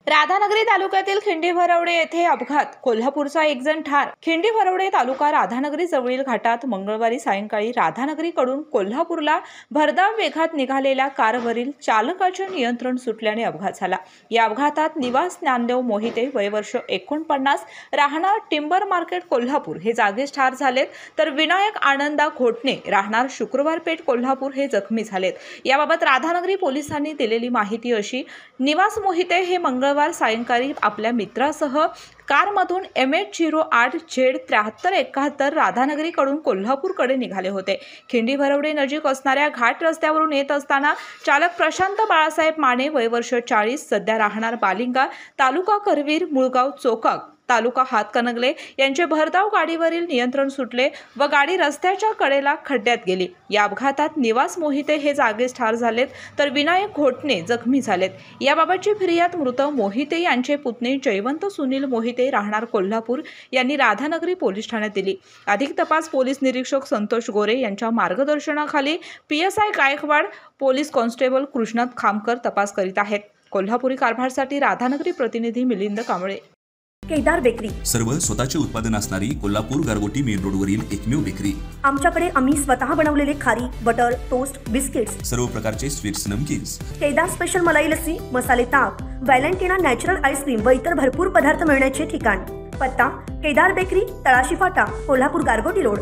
राधानगरी तालुक्यातील खिंडी-भरवडे येथे अपघात, कोल्हापूरचा एक जण ठार। खिंडी-भरवडे तालुका राधानगरी जवळील घाटात मंगळवारी सायंकाळी राधानगरीकडून कोल्हापूरला भरधाव वेगात निघालेल्या कारवरील चालकाचे नियंत्रण सुटल्याने अपघात झाला। या अपघातात निवास ज्ञानदेव मोहिते वय वर्ष 49 राहणार टिंबर मार्केट कोल्हापूर हे जागीच ठार झालेत, तर विनायक आनंदा घोटणे राहणार शुक्रवार पेठ कोल्हापूर हे जखमी झालेत। याबाबत राधानगरी पोलिसांनी दिलेली माहिती अशी, निवास मोहिते हे मंगळवार सायंकाळी आपल्या मित्रासह कारमधून MH08Z7371 राधानगरीकडून कोल्हापूरकडे निघाले होते। खिंडी-भरवडे नजीक असणाऱ्या घाट रस्त्यावरून येत असताना चालक प्रशांत बाळासाहेब माने वय वर्ष 40 सध्या राहणार बालिंगा तालुका करवीर मुळगाव चोकाक तालुका हातकणंगले यांचे भरधाव गाडीवरील नियंत्रण सुटले व गाडी रस्त्याच्या कडेला खड्ड्यात गेली। या अपघातात निवास मोहिते हे जागीच ठार झालेत, तर विनायक घोटणे जखमी झालेत। याबाबतची फिर्याद मृत मोहिते यांचे पुतणे जयवंत सुनील मोहिते राहणार कोल्हापूर यांनी राधानगरी पोलीस ठाण्यात दिली। अधिक तपास पोलीस निरीक्षक संतोष गोरे यांच्या मार्गदर्शनाखाली PSI Gaikwad, police constable Krishnat Khamkar तपास करीत आहेत। कोल्हापुरी कारभारसाठी राधानगरी प्रतिनिधी मिलिंद कांबळे। केदार बेकरी, सर्व स्वतःचे उत्पादन असणारी कोल्हापूर गारगोटी मेन रोडवरील एकमेव बेकरी। आमच्याकडे आम्ही स्वतः बनवलेले खारी, बटर, टोस्ट, बिस्किट्स, सर्व प्रकारचे स्वीट्स, नमकीन्स, केदार स्पेशल मलाई लस्सी, मसाले ताक, व्हॅलेंटिना नॅचरल आईस्क्रीम व इतर भरपूर पदार्थ मिळण्याचे ठिकाण। पत्ता केदार बेकरी, तळाशी फाटा, कोल्हापूर गारगोटी रोड।